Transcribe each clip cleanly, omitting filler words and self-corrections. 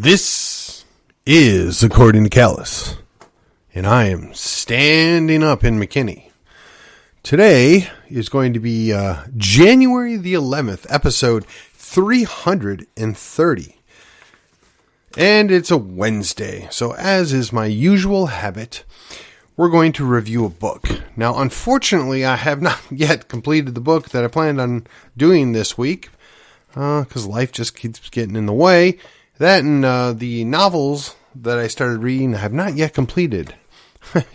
This is According to Callus, and I am standing up in McKinney. Today is going to be January the 11th, episode 330. And it's a Wednesday, so as is my usual habit, we're going to review a book. Now, unfortunately, I have not yet completed the book that I planned on doing this week, because life just keeps getting in the way. That and the novels that I started reading I have not yet completed.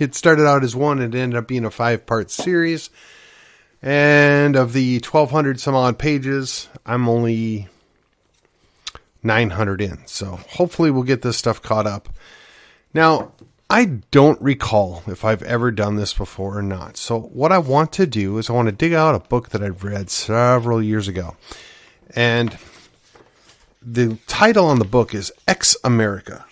It started out as one, and it ended up being a 5-part series. And of the 1,200 some odd pages, I'm only 900 in. So hopefully we'll get this stuff caught up. Now, I don't recall if I've ever done this before or not. So what I want to do is I want to dig out a book that I've read several years ago. And the title on the book is Ex-America.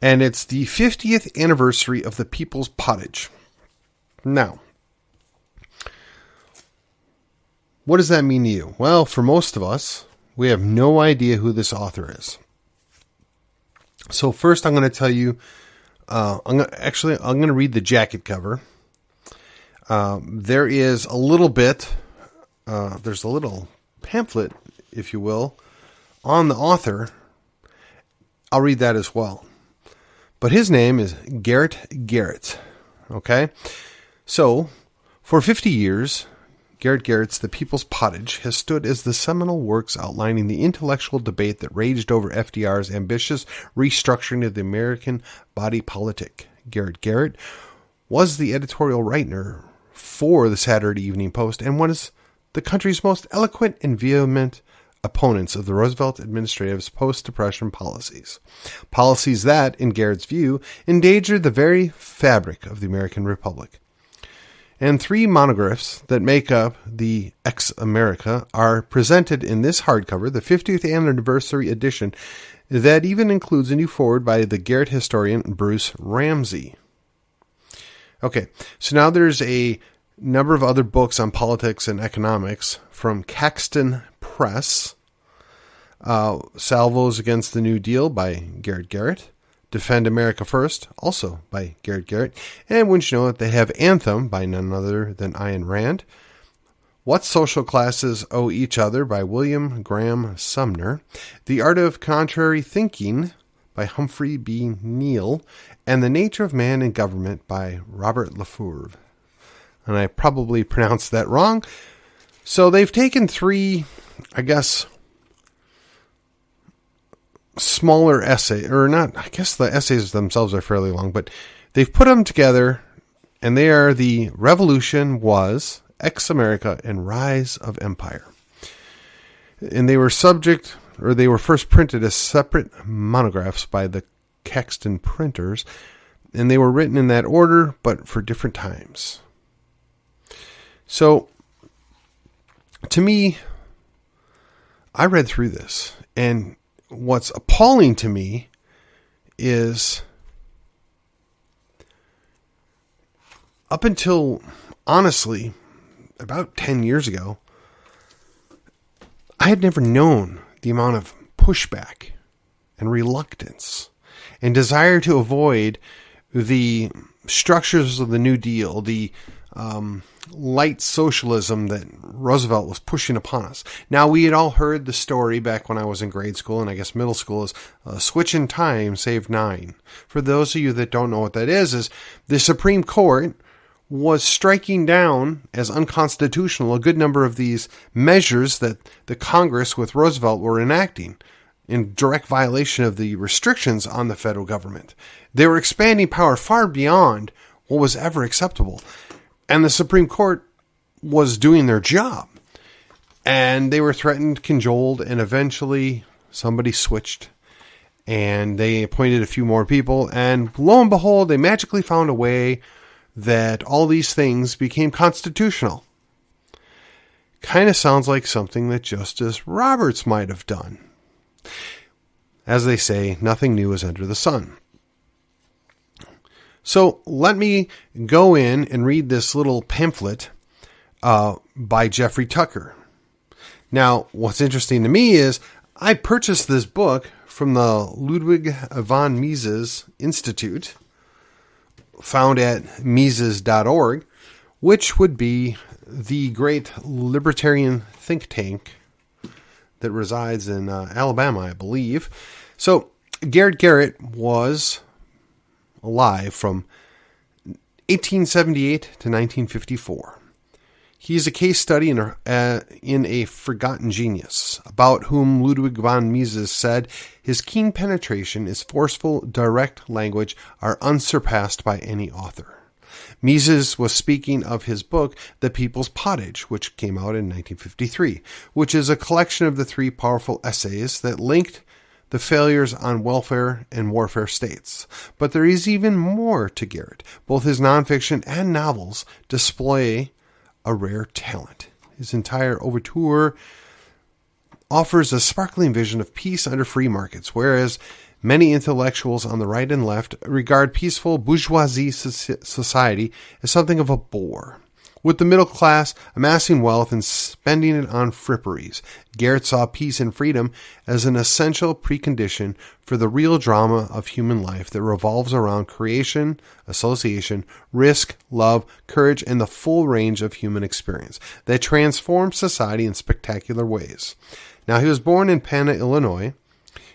And it's the 50th anniversary of the People's Pottage. Now, what does that mean to you? Well, for most of us, we have no idea who this author is. So first I'm going to tell you, I'm going to read the jacket cover. There is a little bit, there's a little pamphlet, if you will, on the author. I'll read that as well. But his name is Garrett. Okay? So, for 50 years, Garrett's The People's Pottage has stood as the seminal works outlining the intellectual debate that raged over FDR's ambitious restructuring of the American body politic. Garrett was the editorial writer for the Saturday Evening Post and one of the country's most eloquent and vehement opponents of the Roosevelt administration's post-depression policies. Policies that, in Garrett's view, endangered the very fabric of the American Republic. And 3 monographs that make up the Ex-America are presented in this hardcover, the 50th anniversary edition, that even includes a new foreword by the Garrett historian Bruce Ramsey. Okay, so now there's a number of other books on politics and economics from Caxton Press. Salvos Against the New Deal by Garrett. Defend America First, also by Garrett. And wouldn't you know it, they have Anthem by none other than Ayn Rand. What Social Classes Owe Each Other by William Graham Sumner. The Art of Contrary Thinking by Humphrey B. Neal. And The Nature of Man and Government by Robert Lefebvre. And I probably pronounced that wrong. So they've taken 3, I guess, smaller essay, or not, I guess the essays themselves are fairly long, but they've put them together, and they are The Revolution Was, Ex-America, and Rise of Empire. And they were they were first printed as separate monographs by the Caxton printers, and they were written in that order, but for different times. So, to me, I read through this, and what's appalling to me is up until, honestly, about 10 years ago, I had never known the amount of pushback and reluctance and desire to avoid the structures of the New Deal, the light socialism that Roosevelt was pushing upon us. Now, we had all heard the story back when I was in grade school, and I guess middle school, is switch in time, save 9. For those of you that don't know what that is the Supreme Court was striking down as unconstitutional a good number of these measures that the Congress with Roosevelt were enacting in direct violation of the restrictions on the federal government. They were expanding power far beyond what was ever acceptable. And the Supreme Court was doing their job. And they were threatened, cajoled, and eventually somebody switched. And they appointed a few more people. And lo and behold, they magically found a way that all these things became constitutional. Kind of sounds like something that Justice Roberts might have done. As they say, nothing new is under the sun. So let me go in and read this little pamphlet by Jeffrey Tucker. Now, what's interesting to me is I purchased this book from the Ludwig von Mises Institute, found at Mises.org, which would be the great libertarian think tank that resides in Alabama, I believe. So Garrett was alive from 1878 to 1954. He is a case study in a forgotten genius, about whom Ludwig von Mises said, his keen penetration, his forceful, direct language are unsurpassed by any author. Mises was speaking of his book, The People's Pottage, which came out in 1953, which is a collection of the three powerful essays that linked the failures on welfare and warfare states. But there is even more to Garrett. Both his nonfiction and novels display a rare talent. His entire overture offers a sparkling vision of peace under free markets, whereas many intellectuals on the right and left regard peaceful bourgeoisie society as something of a bore. With the middle class amassing wealth and spending it on fripperies, Garrett saw peace and freedom as an essential precondition for the real drama of human life that revolves around creation, association, risk, love, courage, and the full range of human experience that transforms society in spectacular ways. Now, he was born in Pana, Illinois.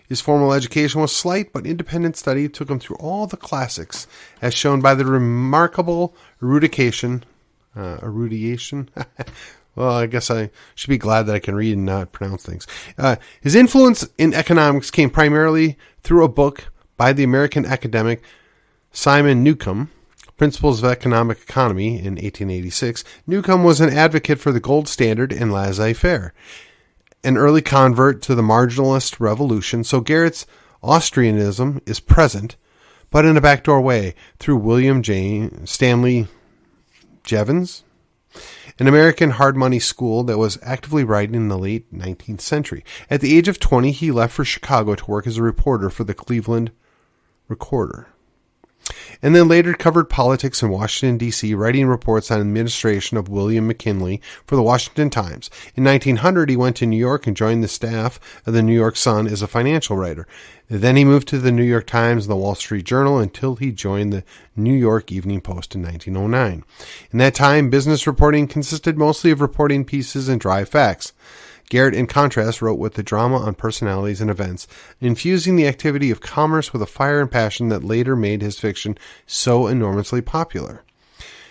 His formal education was slight, but independent study took him through all the classics, as shown by the remarkable erudition. Well, I guess I should be glad that I can read and not pronounce things. His influence in economics came primarily through a book by the American academic Simon Newcomb, Principles of Economic Economy, in 1886. Newcomb was an advocate for the gold standard and laissez-faire, an early convert to the marginalist revolution, so Garrett's Austrianism is present, but in a backdoor way, through William Stanley Jevons, an American hard money school that was actively writing in the late 19th century. At the age of 20, he left for Chicago to work as a reporter for the Cleveland Recorder, and then later covered politics in Washington, D.C., writing reports on the administration of William McKinley for the Washington Times. In 1900, he went to New York and joined the staff of the New York Sun as a financial writer. Then he moved to the New York Times and the Wall Street Journal until he joined the New York Evening Post in 1909. In that time, business reporting consisted mostly of reporting pieces and dry facts. Garrett, in contrast, wrote with the drama on personalities and events, infusing the activity of commerce with a fire and passion that later made his fiction so enormously popular.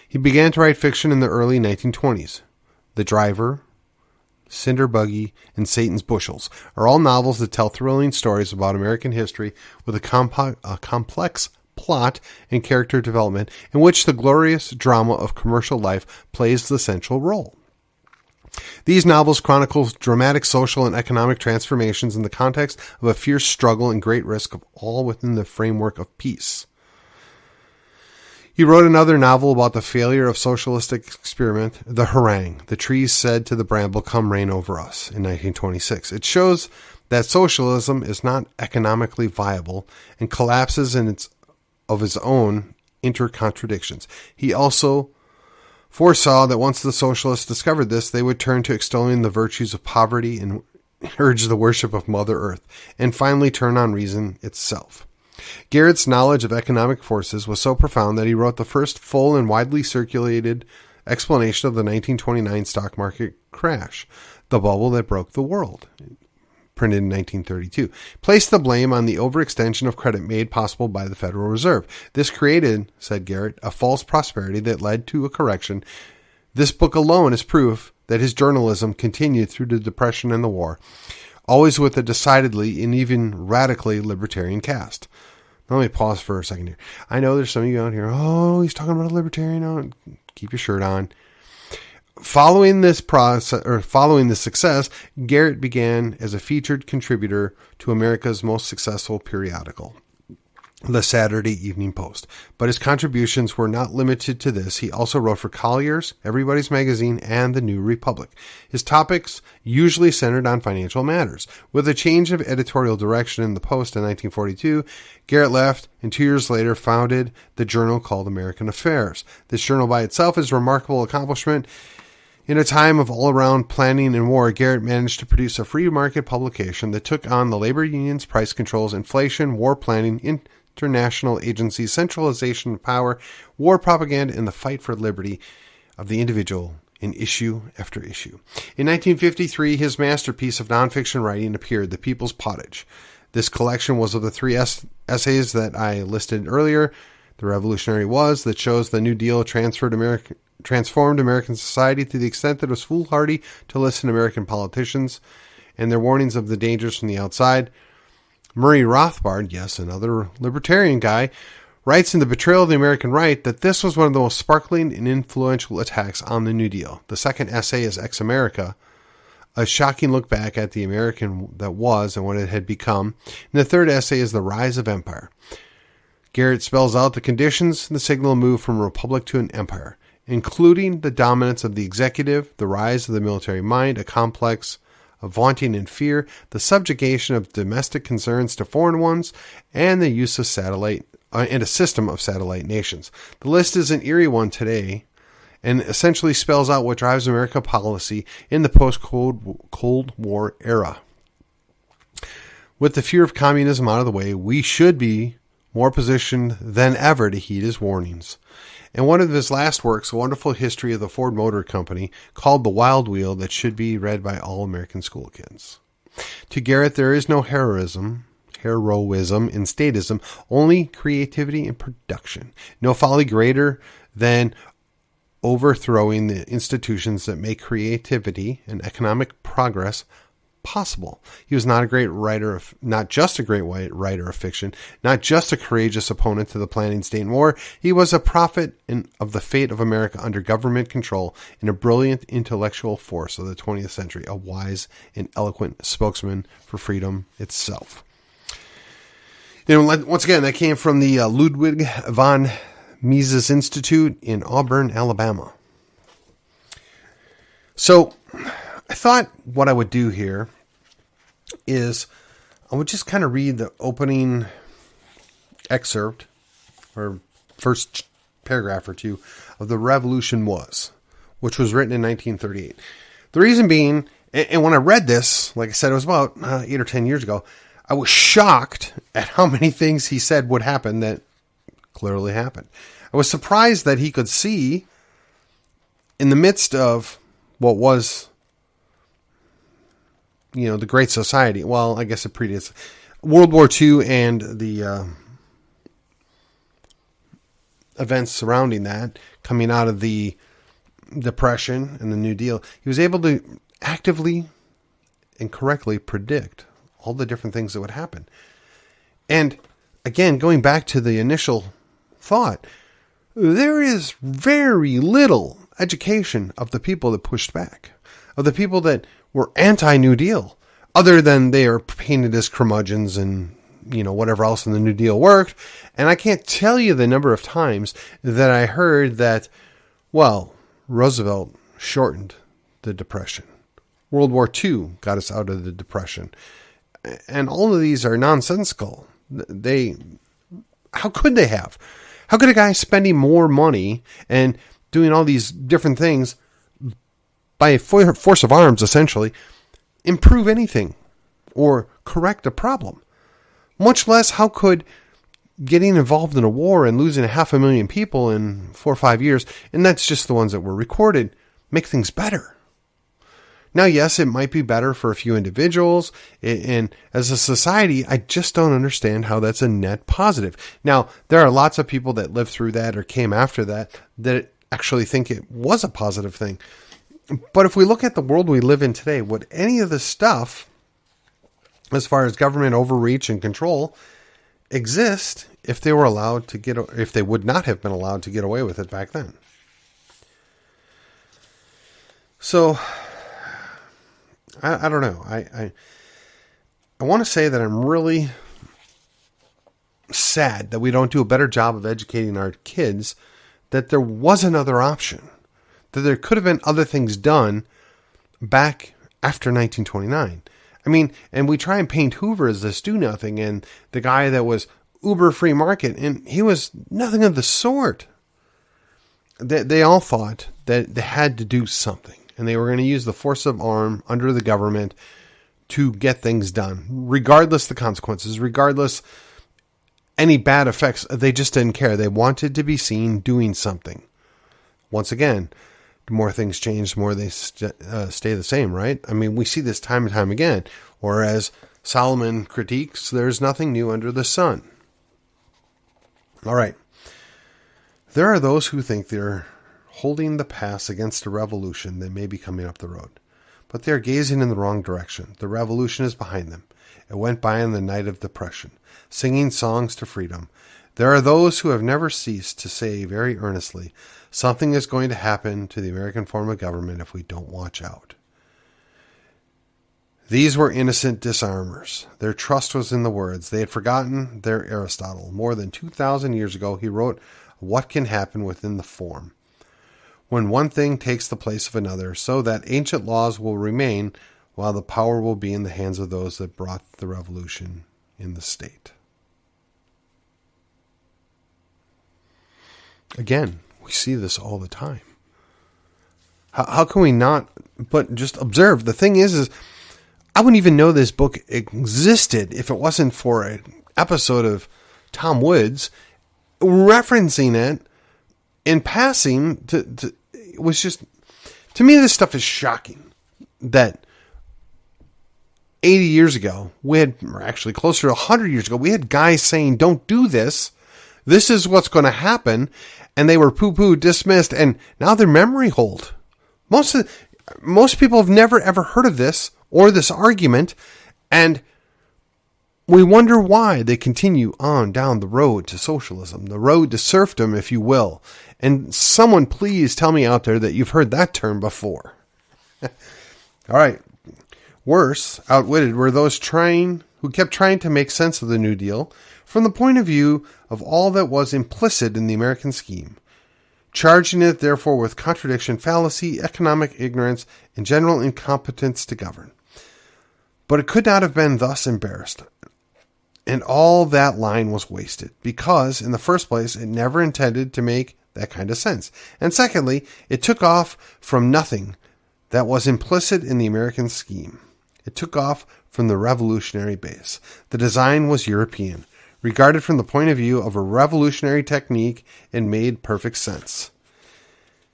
He began to write fiction in the early 1920s. The Driver, Cinder Buggy, and Satan's Bushels are all novels that tell thrilling stories about American history with a complex plot and character development in which the glorious drama of commercial life plays the central role. These novels chronicle dramatic social and economic transformations in the context of a fierce struggle and great risk, of all within the framework of peace. He wrote another novel about the failure of socialistic experiment, The Harangue, The Trees Said to the Bramble, Come Reign Over Us, in 1926. It shows that socialism is not economically viable and collapses in its own intercontradictions. He also foresaw that once the socialists discovered this, they would turn to extolling the virtues of poverty and urge the worship of Mother Earth, and finally turn on reason itself. Garrett's knowledge of economic forces was so profound that he wrote the first full and widely circulated explanation of the 1929 stock market crash, the bubble that broke the world, printed in 1932, placed the blame on the overextension of credit made possible by the Federal Reserve. This created, said Garrett, a false prosperity that led to a correction. This book alone is proof that his journalism continued through the Depression and the war, always with a decidedly and even radically libertarian cast. Now, let me pause for a second here. I know there's some of you out here, oh, he's talking about a libertarian. Oh, keep your shirt on. Following this success, Garrett began as a featured contributor to America's most successful periodical, the Saturday Evening Post. But his contributions were not limited to this. He also wrote for Collier's, Everybody's Magazine, and the New Republic. His topics usually centered on financial matters. With a change of editorial direction in the Post in 1942, Garrett left and 2 years later founded the journal called American Affairs. This journal by itself is a remarkable accomplishment. In a time of all-around planning and war, Garrett managed to produce a free market publication that took on the labor unions, price controls, inflation, war planning, international agencies, centralization of power, war propaganda, and the fight for liberty of the individual in issue after issue. In 1953, his masterpiece of nonfiction writing appeared, The People's Pottage. This collection was of the three essays that I listed earlier. The Revolutionary Was, that shows the New Deal transformed American society to the extent that it was foolhardy to listen to American politicians and their warnings of the dangers from the outside. Murray Rothbard, yes, another libertarian guy, writes in The Betrayal of the American Right that this was one of the most sparkling and influential attacks on the New Deal. The second essay is Ex America, a shocking look back at the American that was and what it had become. And the third essay is The Rise of Empire. Garrett spells out the conditions and the signal move from a republic to an empire, including the dominance of the executive, the rise of the military mind, a complex of vaunting and fear, the subjugation of domestic concerns to foreign ones, and the use of satellite and a system of satellite nations. The list is an eerie one today, and essentially spells out what drives American policy in the post-Cold War era. With the fear of communism out of the way, we should be more positioned than ever to heed his warnings. In one of his last works, A Wonderful History of the Ford Motor Company, called The Wild Wheel, that should be read by all American school kids. To Garrett, there is no heroism in statism, only creativity and production. No folly greater than overthrowing the institutions that make creativity and economic progress possible. He was not just a great writer of fiction, not just a courageous opponent to the planning state and war. He was a prophet of the fate of America under government control and a brilliant intellectual force of the 20th century, a wise and eloquent spokesman for freedom itself. Once again, that came from the Ludwig von Mises Institute in Auburn, Alabama. So I thought what I would do here is I would just kind of read the opening excerpt or first paragraph or two of The Revolution Was, which was written in 1938. The reason being, and when I read this, like I said, it was about 8 or 10 years ago, I was shocked at how many things he said would happen that clearly happened. I was surprised that he could see in the midst of what was, the Great Society. Well, I guess it predates World War II and the events surrounding that, coming out of the Depression and the New Deal. He was able to actively and correctly predict all the different things that would happen. And again, going back to the initial thought, there is very little education of the people that pushed back, of the people that were anti-New Deal, other than they are painted as curmudgeons and, whatever else in the New Deal worked. And I can't tell you the number of times that I heard that, Roosevelt shortened the Depression. World War II got us out of the Depression. And all of these are nonsensical. How could they have? How could a guy spending more money and doing all these different things by force of arms, essentially, improve anything or correct a problem? Much less, how could getting involved in a war and losing 500,000 people in 4 or 5 years, and that's just the ones that were recorded, make things better? Now, yes, it might be better for a few individuals, and as a society, I just don't understand how that's a net positive. Now, there are lots of people that lived through that or came after that actually think it was a positive thing. But if we look at the world we live in today, would any of this stuff, as far as government overreach and control, exist if they would not have been allowed to get away with it back then? So I don't know. I want to say that I'm really sad that we don't do a better job of educating our kids that there was another option, that there could have been other things done back after 1929. I mean, and we try and paint Hoover as this do-nothing and the guy that was uber free market, and he was nothing of the sort. They all thought that they had to do something. And they were going to use the force of arm under the government to get things done, regardless the consequences, regardless any bad effects. They just didn't care. They wanted to be seen doing something. Once again, the more things change, the more they stay the same, right? I mean, we see this time and time again. Or as Solomon critiques, there's nothing new under the sun. All right. There are those who think they're holding the pass against a revolution that may be coming up the road. But they are gazing in the wrong direction. The revolution is behind them. It went by in the night of depression, singing songs to freedom. There are those who have never ceased to say very earnestly, something is going to happen to the American form of government if we don't watch out. These were innocent disarmers. Their trust was in the words. They had forgotten their Aristotle. More than 2,000 years ago, he wrote what can happen within the form, when one thing takes the place of another, so that ancient laws will remain while the power will be in the hands of those that brought the revolution in the state. Again, we see this all the time. How can we not but just observe? The thing is I wouldn't even know this book existed if it wasn't for an episode of Tom Woods referencing it in passing. It was just, to me, this stuff is shocking that 80 years ago, or actually closer to 100 years ago, we had guys saying, don't do this. This is what's going to happen. And they were poo-poo dismissed. And now their memory hold. Most people have never ever heard of this or this argument. And we wonder why they continue on down the road to socialism, the road to serfdom, if you will. And someone please tell me out there that you've heard that term before. All right. Worse, outwitted were those who kept trying to make sense of the New Deal from the point of view of all that was implicit in the American scheme, charging it therefore with contradiction, fallacy, economic ignorance, and general incompetence to govern. But it could not have been thus embarrassed. And all that line was wasted, because, in the first place, it never intended to make that kind of sense. And secondly, it took off from nothing that was implicit in the American scheme. It took off from the revolutionary base. The design was European, regarded from the point of view of a revolutionary technique, and made perfect sense.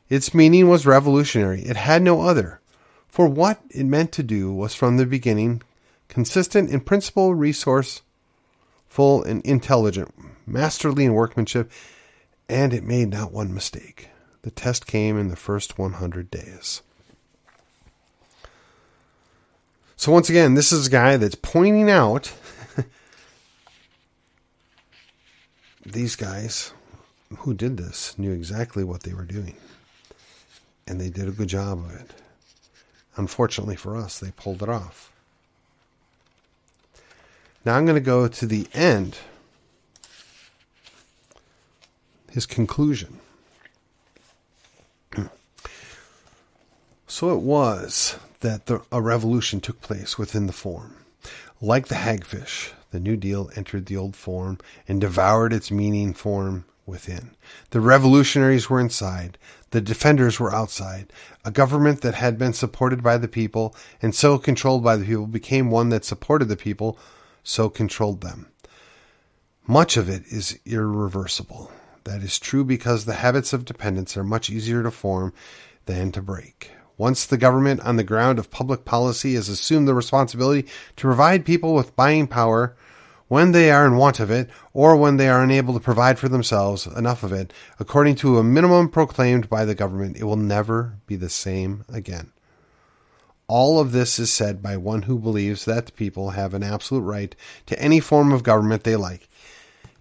Its meaning was revolutionary. It had no other. For what it meant to do was from the beginning consistent in principle, resourceful and intelligent, masterly in workmanship, and it made not one mistake. The test came in the first 100 days. So once again, this is a guy that's pointing out these guys who did this knew exactly what they were doing. And they did a good job of it. Unfortunately for us, they pulled it off. Now I'm going to go to the end. His conclusion. So it was that a revolution took place within the form. Like the hagfish, the New Deal entered the old form and devoured its meaning form within. The revolutionaries were inside. The defenders were outside. A government that had been supported by the people and so controlled by the people became one that supported the people, so controlled them. Much of it is irreversible. That is true because the habits of dependence are much easier to form than to break. Once the government on the ground of public policy has assumed the responsibility to provide people with buying power when they are in want of it, or when they are unable to provide for themselves enough of it, according to a minimum proclaimed by the government, it will never be the same again. All of this is said by one who believes that the people have an absolute right to any form of government they like,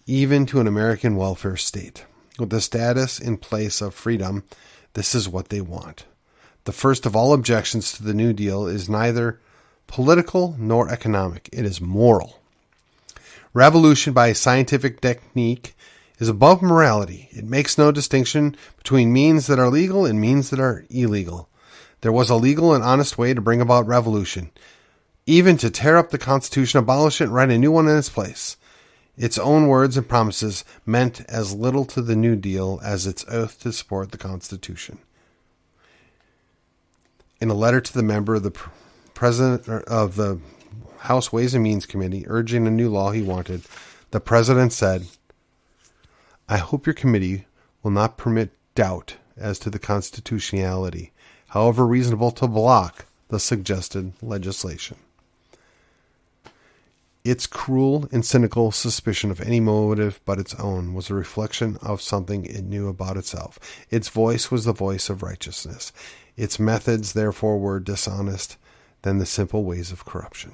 even to an American welfare state. With the status in place of freedom, this is what they want. The first of all objections to the New Deal is neither political nor economic. It is moral. Revolution by scientific technique is above morality. It makes no distinction between means that are legal and means that are illegal. There was a legal and honest way to bring about revolution, even to tear up the Constitution, abolish it, and write a new one in its place. Its own words and promises meant as little to the New Deal as its oath to support the Constitution. In a letter to the member of the president of the House Ways and Means Committee urging a new law he wanted, the president said, "I hope your committee will not permit doubt as to the constitutionality, however reasonable, to block the suggested legislation. Its cruel and cynical suspicion of any motive but its own was a reflection of something it knew about itself. Its voice was the voice of righteousness. Its methods, therefore, were dishonest than the simple ways of corruption."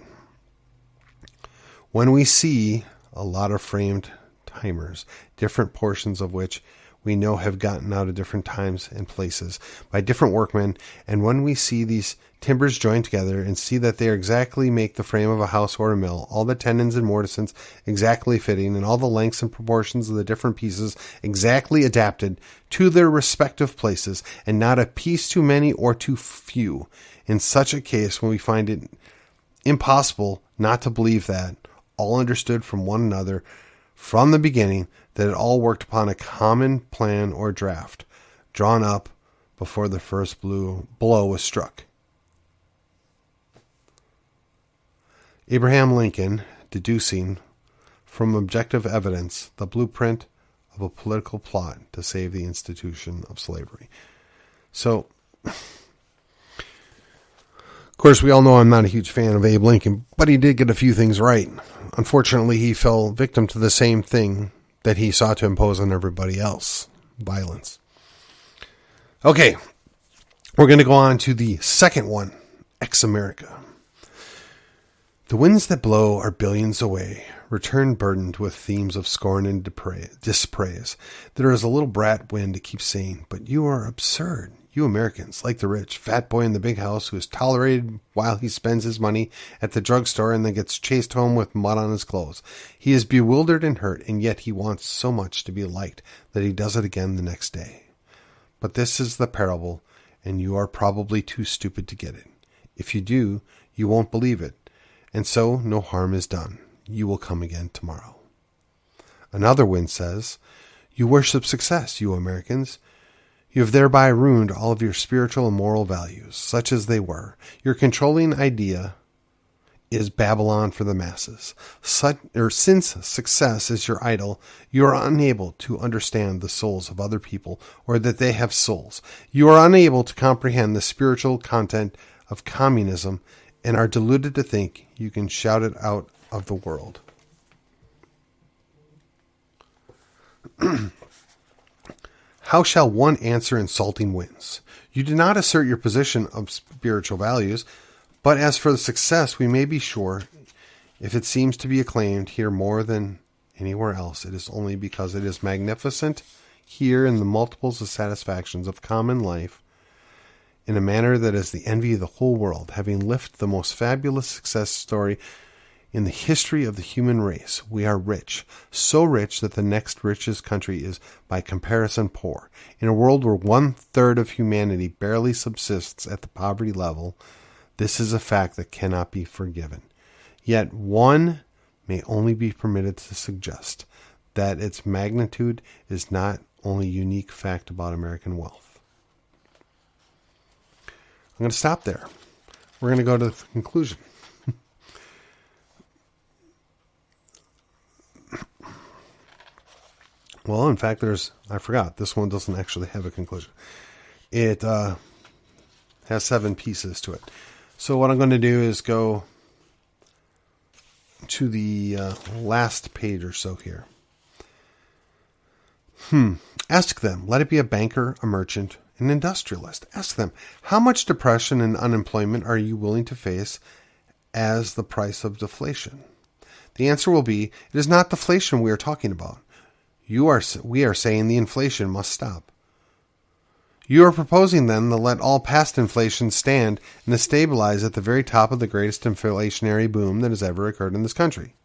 When we see a lot of framed timers, different portions of which we know have gotten out at different times and places by different workmen, and when we see these timbers joined together and see that they exactly make the frame of a house or a mill, all the tendons and mortisons exactly fitting, and all the lengths and proportions of the different pieces exactly adapted to their respective places, and not a piece too many or too few, in such a case, when we find it impossible not to believe that all understood from one another from the beginning, that it all worked upon a common plan or draft, drawn up before the first blow was struck. Abraham Lincoln, deducing from objective evidence the blueprint of a political plot to save the institution of slavery. So, of course, we all know I'm not a huge fan of Abe Lincoln, but he did get a few things right. Unfortunately, he fell victim to the same thing that he sought to impose on everybody else: violence. Okay, we're going to go on to the second one, ex-America. The winds that blow are billions away, return burdened with themes of scorn and dispraise. There is a little brat wind to keep saying, "But you are absurd. You Americans, like the rich fat boy in the big house who is tolerated while he spends his money at the drugstore and then gets chased home with mud on his clothes. He is bewildered and hurt, and yet he wants so much to be liked that he does it again the next day. But this is the parable, and you are probably too stupid to get it. If you do, you won't believe it, and so no harm is done. You will come again tomorrow." Another wind says, "You worship success, you Americans. You have thereby ruined all of your spiritual and moral values, such as they were. Your controlling idea is Babylon for the masses. Since success is your idol, you are unable to understand the souls of other people, or that they have souls. You are unable to comprehend the spiritual content of communism, and are deluded to think you can shout it out of the world." How shall one answer insulting winds? You do not assert your position of spiritual values, but as for the success, we may be sure, if it seems to be acclaimed here more than anywhere else, it is only because it is magnificent here in the multiples of satisfactions of common life, in a manner that is the envy of the whole world, having lifted the most fabulous success story in the history of the human race. We are rich, so rich that the next richest country is by comparison poor. In a world where 1/3 of humanity barely subsists at the poverty level, this is a fact that cannot be forgiven. Yet one may only be permitted to suggest that its magnitude is not only a unique fact about American wealth. I'm going to stop there. We're going to go to the conclusion. Well, in fact, I forgot, this one doesn't actually have a conclusion. It has 7 pieces to it. So what I'm going to do is go to the last page or so here. Ask them, let it be a banker, a merchant, an industrialist. Ask them, how much depression and unemployment are you willing to face as the price of deflation? The answer will be, it is not deflation we are talking about. We are saying the inflation must stop. You are proposing then to let all past inflation stand and to stabilize at the very top of the greatest inflationary boom that has ever occurred in this country.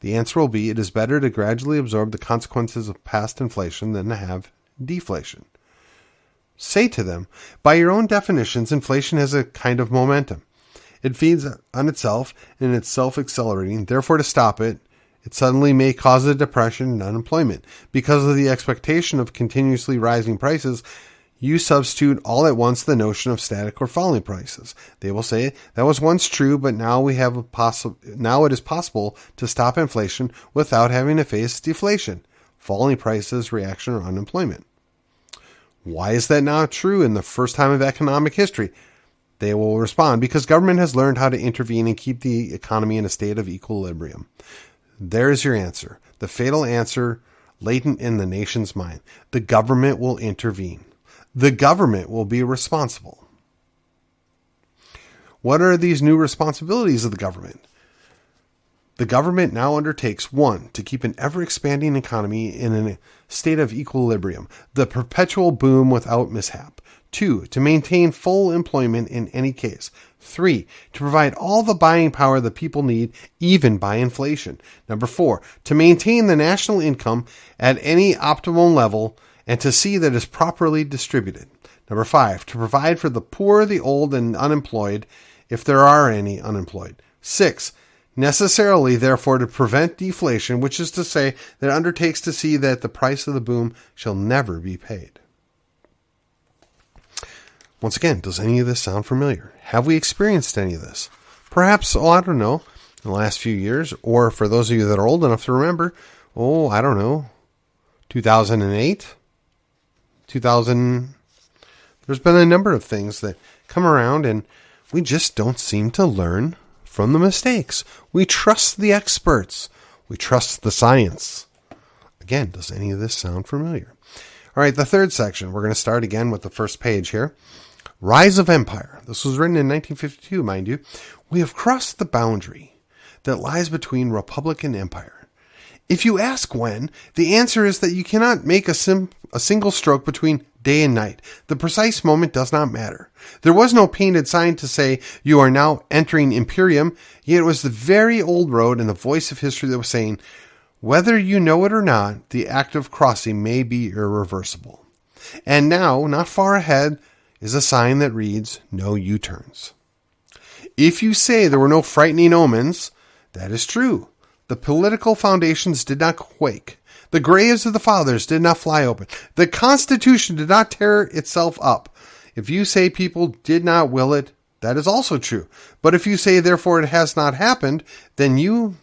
The answer will be, it is better to gradually absorb the consequences of past inflation than to have deflation. Say to them, by your own definitions, inflation has a kind of momentum. It feeds on itself and it's self-accelerating. Therefore, to stop it, it suddenly may cause a depression and unemployment. Because of the expectation of continuously rising prices, you substitute all at once the notion of static or falling prices. They will say that was once true, but now now it is possible to stop inflation without having to face deflation, falling prices, reaction, or unemployment. Why is that not true in the first time of economic history? They will respond, because government has learned how to intervene and keep the economy in a state of equilibrium. There is your answer. The fatal answer latent in the nation's mind. The government will intervene. The government will be responsible. What are these new responsibilities of the government? The government now undertakes, 1, to keep an ever-expanding economy in a state of equilibrium, the perpetual boom without mishap. 2, to maintain full employment in any case. 3, to provide all the buying power the people need, even by inflation. 4, to maintain the national income at any optimal level and to see that it is properly distributed. 5, to provide for the poor, the old, and unemployed, if there are any unemployed. 6, necessarily, therefore, to prevent deflation, which is to say that it undertakes to see that the price of the boom shall never be paid. Once again, does any of this sound familiar? Have we experienced any of this? Perhaps, I don't know, in the last few years, or for those of you that are old enough to remember, 2008, 2000, there's been a number of things that come around and we just don't seem to learn from the mistakes. We trust the experts. We trust the science. Again, does any of this sound familiar? All right, the third section. We're going to start again with the first page here. Rise of Empire. This was written in 1952, mind you. We have crossed the boundary that lies between republic and empire. If you ask when, the answer is that you cannot make a single stroke between day and night. The precise moment does not matter. There was no painted sign to say you are now entering Imperium, yet it was the very old road and the voice of history that was saying, whether you know it or not, the act of crossing may be irreversible. And now, not far ahead, is a sign that reads, no U-turns. If you say there were no frightening omens, that is true. The political foundations did not quake. The graves of the fathers did not fly open. The Constitution did not tear itself up. If you say people did not will it, that is also true. But if you say, therefore, it has not happened, then you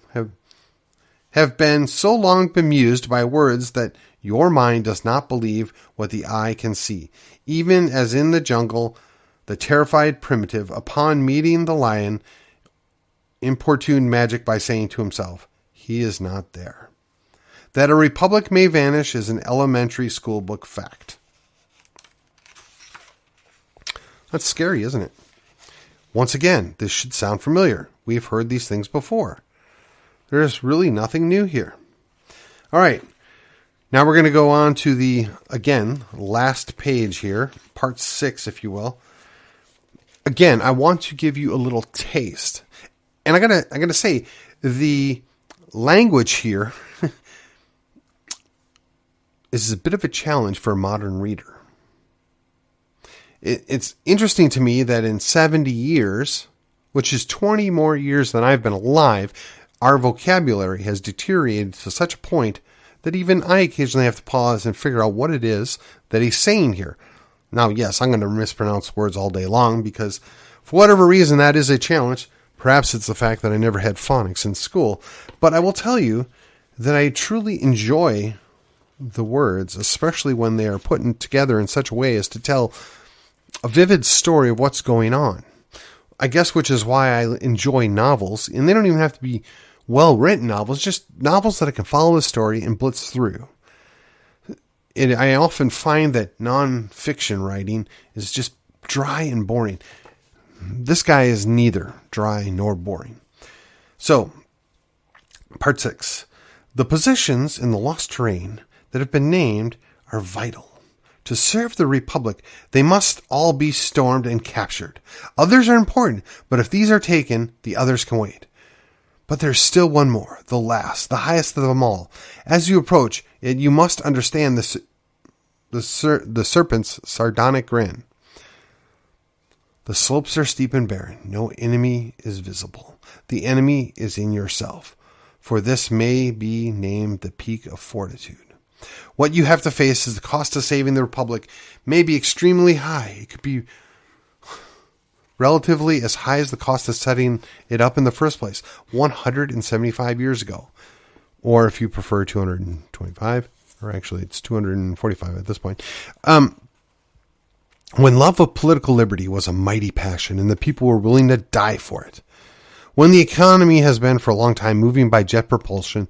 have been so long bemused by words that your mind does not believe what the eye can see. Even as in the jungle, the terrified primitive, upon meeting the lion, importuned magic by saying to himself, he is not there. That a republic may vanish is an elementary school book fact. That's scary, isn't it? Once again, this should sound familiar. We've heard these things before. There's really nothing new here. All right. Now we're going to go on to the, again, last page here, part 6, if you will. Again, I want to give you a little taste. And I gotta say, the language here is a bit of a challenge for a modern reader. It's interesting to me that in 70 years, which is 20 more years than I've been alive, our vocabulary has deteriorated to such a point that even I occasionally have to pause and figure out what it is that he's saying here. Now, yes, I'm going to mispronounce words all day long because for whatever reason that is a challenge. Perhaps it's the fact that I never had phonics in school. But I will tell you that I truly enjoy the words, especially when they are put together in such a way as to tell a vivid story of what's going on. I guess which is why I enjoy novels, and they don't even have to be well-written novels, just novels that I can follow the story and blitz through. I often find that non-fiction writing is just dry and boring. This guy is neither dry nor boring. So, part 6. The positions in the lost terrain that have been named are vital. To serve the Republic, they must all be stormed and captured. Others are important, but if these are taken, the others can wait. But there's still one more, the last, the highest of them all. As you approach it, you must understand the serpent's sardonic grin. The slopes are steep and barren. No enemy is visible. The enemy is in yourself. For this may be named the peak of fortitude. What you have to face is the cost of saving the Republic may be extremely high. It could be relatively as high as the cost of setting it up in the first place, 175 years ago. Or if you prefer 225, or actually it's 245 at this point. When love of political liberty was a mighty passion and the people were willing to die for it. When the economy has been for a long time moving by jet propulsion,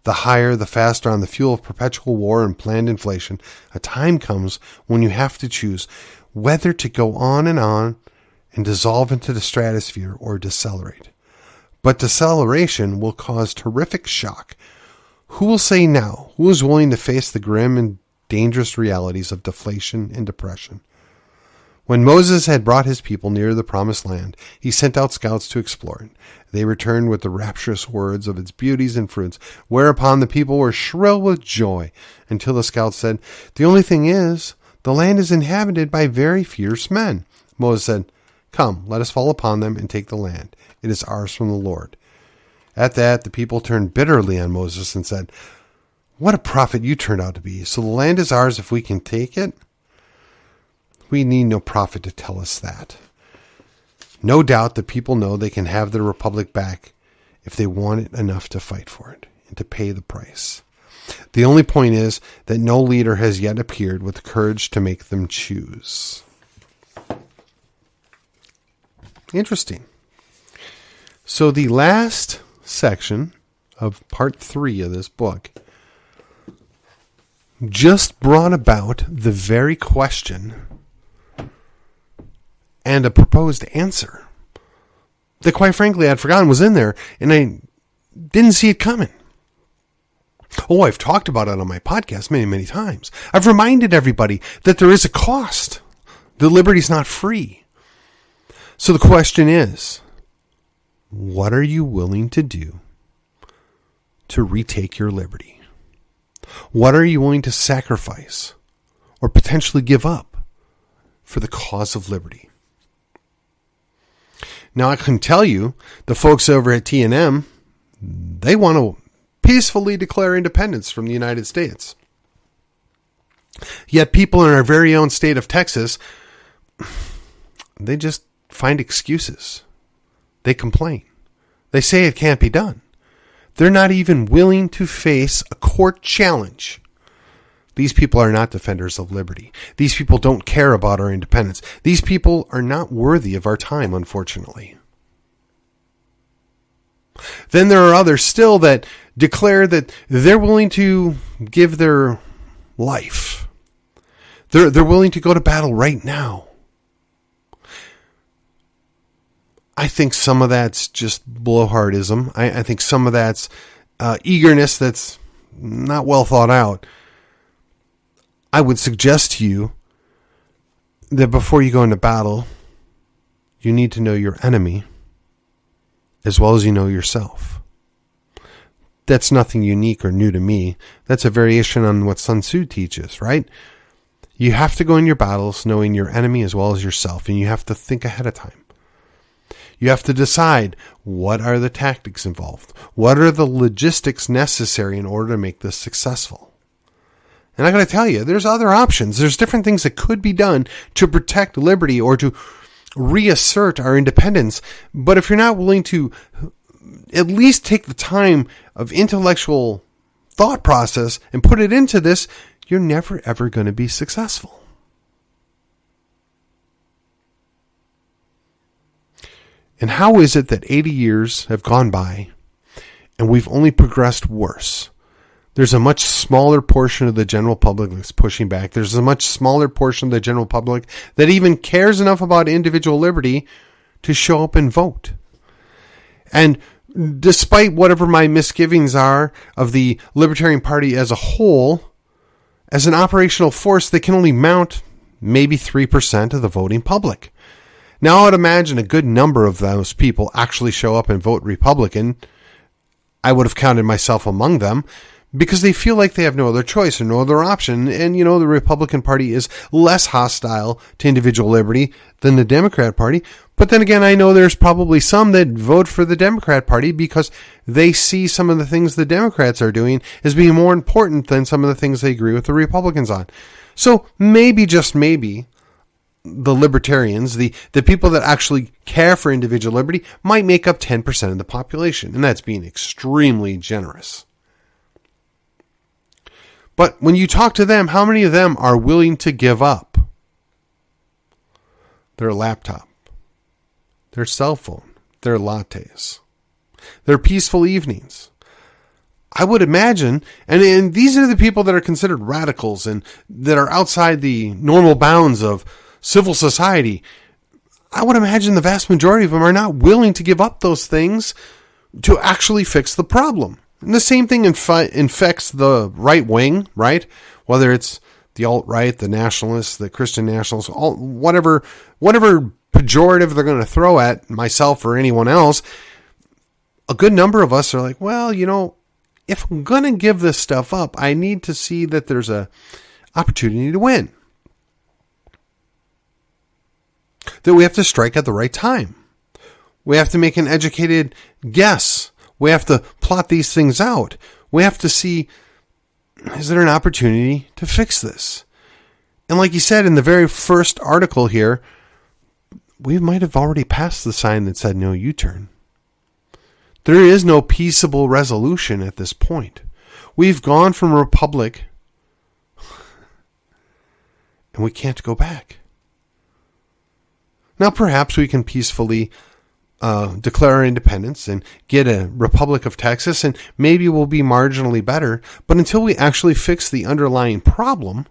the higher, the faster on the fuel of perpetual war and planned inflation, a time comes when you have to choose whether to go on and dissolve into the stratosphere or decelerate. But deceleration will cause terrific shock. Who will say now? Who is willing to face the grim and dangerous realities of deflation and depression? When Moses had brought his people near the promised land, he sent out scouts to explore it. They returned with the rapturous words of its beauties and fruits, whereupon the people were shrill with joy, until the scouts said, "The only thing is, the land is inhabited by very fierce men." Moses said, "Come, let us fall upon them and take the land. It is ours from the Lord." At that, the people turned bitterly on Moses and said, "What a prophet you turned out to be. So the land is ours if we can take it? We need no prophet to tell us that." No doubt the people know they can have the republic back if they want it enough to fight for it and to pay the price. The only point is that no leader has yet appeared with the courage to make them choose. Interesting. So the last section of part 3 of this book just brought about the very question and a proposed answer that, quite frankly, I'd forgotten was in there, and I didn't see it coming. Oh, I've talked about it on my podcast many, many times. I've reminded everybody that there is a cost. The liberty's not free. So the question is, what are you willing to do to retake your liberty? What are you willing to sacrifice or potentially give up for the cause of liberty? Now, I can tell you, the folks over at T&M, they want to peacefully declare independence from the United States. Yet people in our very own state of Texas, they just find excuses. They complain. They say it can't be done. They're not even willing to face a court challenge. These people are not defenders of liberty. These people don't care about our independence. These people are not worthy of our time, unfortunately. Then there are others still that declare that they're willing to give their life. They're willing to go to battle right now. I think some of that's just blowhardism. I think some of that's eagerness that's not well thought out. I would suggest to you that before you go into battle, you need to know your enemy as well as you know yourself. That's nothing unique or new to me. That's a variation on what Sun Tzu teaches, right? You have to go in your battles knowing your enemy as well as yourself, and you have to think ahead of time. You have to decide, what are the tactics involved? What are the logistics necessary in order to make this successful? And I got to tell you, there's other options. There's different things that could be done to protect liberty or to reassert our independence. But if you're not willing to at least take the time of intellectual thought process and put it into this, you're never, ever going to be successful. And how is it that 80 years have gone by and we've only progressed worse? There's a much smaller portion of the general public that's pushing back. There's a much smaller portion of the general public that even cares enough about individual liberty to show up and vote. And despite whatever my misgivings are of the Libertarian Party as a whole, as an operational force, they can only mount maybe 3% of the voting public. Now, I would imagine a good number of those people actually show up and vote Republican. I would have counted myself among them, because they feel like they have no other choice or no other option. And, the Republican Party is less hostile to individual liberty than the Democrat Party. But then again, I know there's probably some that vote for the Democrat Party because they see some of the things the Democrats are doing as being more important than some of the things they agree with the Republicans on. So maybe, just maybe, the libertarians, the people that actually care for individual liberty, might make up 10% of the population. And that's being extremely generous. But when you talk to them, how many of them are willing to give up their laptop, their cell phone, their lattes, their peaceful evenings? I would imagine, and these are the people that are considered radicals and that are outside the normal bounds of civil society. I would imagine the vast majority of them are not willing to give up those things to actually fix the problem. And the same thing infects the right wing, right? Whether it's the alt-right, the nationalists, the Christian nationalists, whatever pejorative they're going to throw at myself or anyone else, a good number of us are like, well, if I'm going to give this stuff up, I need to see that there's a opportunity to win. That we have to strike at the right time. We have to make an educated guess. We have to plot these things out. We have to see, is there an opportunity to fix this? And like you said in the very first article here, we might have already passed the sign that said no U-turn. There is no peaceable resolution at this point. We've gone from a republic and we can't go back. Now perhaps we can peacefully declare our independence and get a Republic of Texas, and maybe we'll be marginally better. But until we actually fix the underlying problem,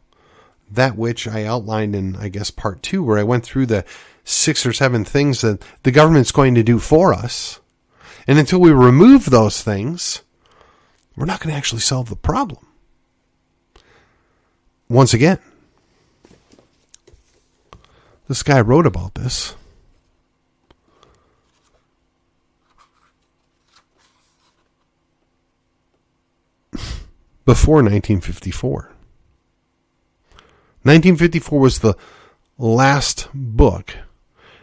that which I outlined in, I guess, part 2, where I went through the 6 or 7 things that the government's going to do for us, and until we remove those things, we're not going to actually solve the problem. Once again, this guy wrote about this. Before 1954. 1954 was the last book.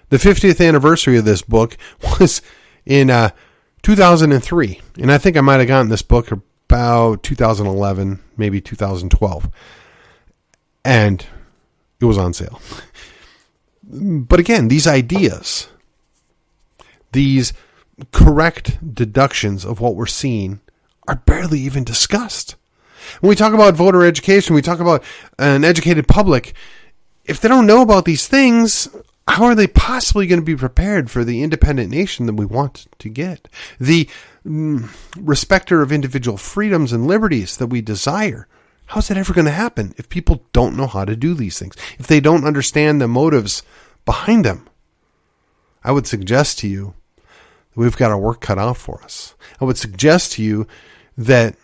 The 50th anniversary of this book was in 2003. And I think I might have gotten this book about 2011, maybe 2012. And it was on sale. But again, these ideas, these correct deductions of what we're seeing are barely even discussed. When we talk about voter education, we talk about an educated public. If they don't know about these things, how are they possibly going to be prepared for the independent nation that we want to get? The respecter of individual freedoms and liberties that we desire. How's that ever going to happen if people don't know how to do these things? If they don't understand the motives behind them? I would suggest to you that we've got our work cut out for us. I would suggest to you that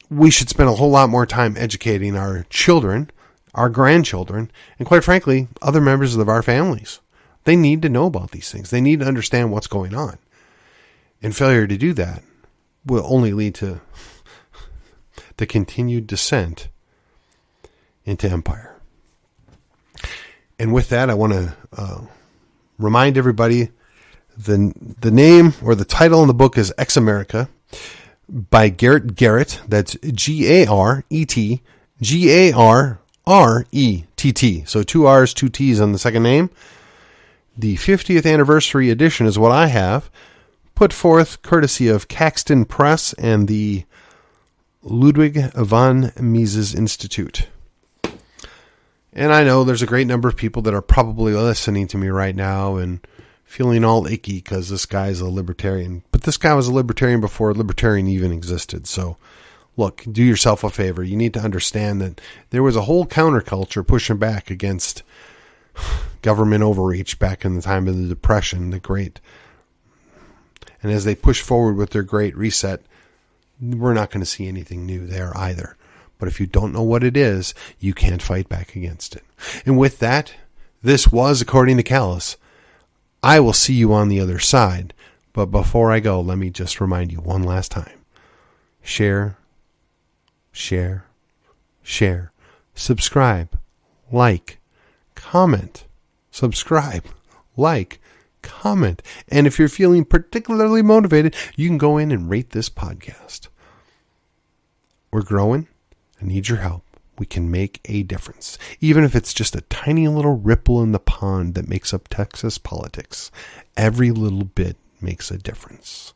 we should spend a whole lot more time educating our children, our grandchildren, and quite frankly, other members of our families. They need to know about these things. They need to understand what's going on. And failure to do that will only lead to the continued descent into empire. And with that, I want to remind everybody the name or the title in the book is Ex America by Garrett. That's Garett, Garrett. So 2 R's, 2 T's on the second name. The 50th anniversary edition is what I have, put forth courtesy of Caxton Press and the Ludwig von Mises Institute. And I know there's a great number of people that are probably listening to me right now and feeling all icky because this guy's a libertarian. But this guy was a libertarian before libertarian even existed. So, look, do yourself a favor. You need to understand that there was a whole counterculture pushing back against government overreach back in the time of the Depression, the Great. And as they push forward with their Great Reset, we're not going to see anything new there either. But if you don't know what it is, you can't fight back against it. And with that, this was According to Callus. I will see you on the other side. But before I go, let me just remind you one last time. Share, share, share, subscribe, like, comment, subscribe, like, comment. And if you're feeling particularly motivated, you can go in and rate this podcast. We're growing. I need your help. We can make a difference. Even if it's just a tiny little ripple in the pond that makes up Texas politics. Every little bit makes a difference.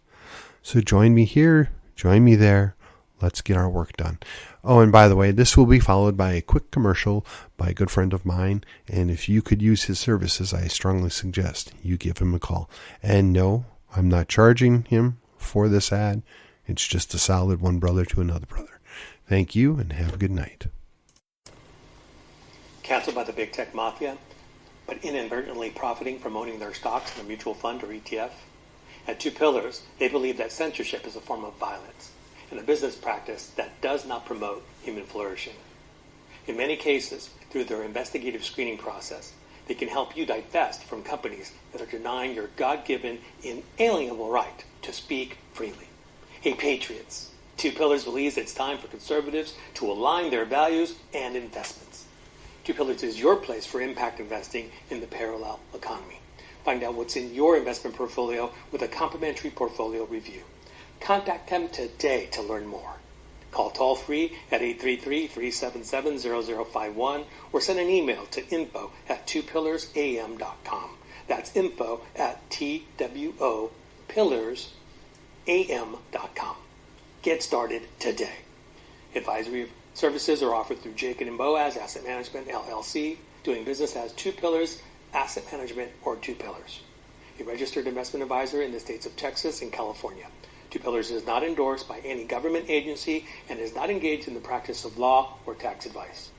So join me here, join me there. Let's get our work done. Oh, and by the way, this will be followed by a quick commercial by a good friend of mine. And if you could use his services, I strongly suggest you give him a call. And no, I'm not charging him for this ad. It's just a solid one brother to another brother. Thank you and have a good night. Canceled by the big tech mafia, but inadvertently profiting from owning their stocks in a mutual fund or ETF? At Two Pillars, they believe that censorship is a form of violence and a business practice that does not promote human flourishing. In many cases, through their investigative screening process, they can help you divest from companies that are denying your God-given, inalienable right to speak freely. Hey, Patriots, Two Pillars believes it's time for conservatives to align their values and investments. Two Pillars is your place for impact investing in the parallel economy. Find out what's in your investment portfolio with a complimentary portfolio review. Contact them today to learn more. Call toll-free at 833-377-0051 or send an email to info@twopillarsam.com. That's info@twopillarsam.com. Get started today. Advisory services are offered through Jacob and Boaz Asset Management, LLC, doing business as Two Pillars Asset Management or Two Pillars, a registered investment advisor in the states of Texas and California. Two Pillars is not endorsed by any government agency and is not engaged in the practice of law or tax advice.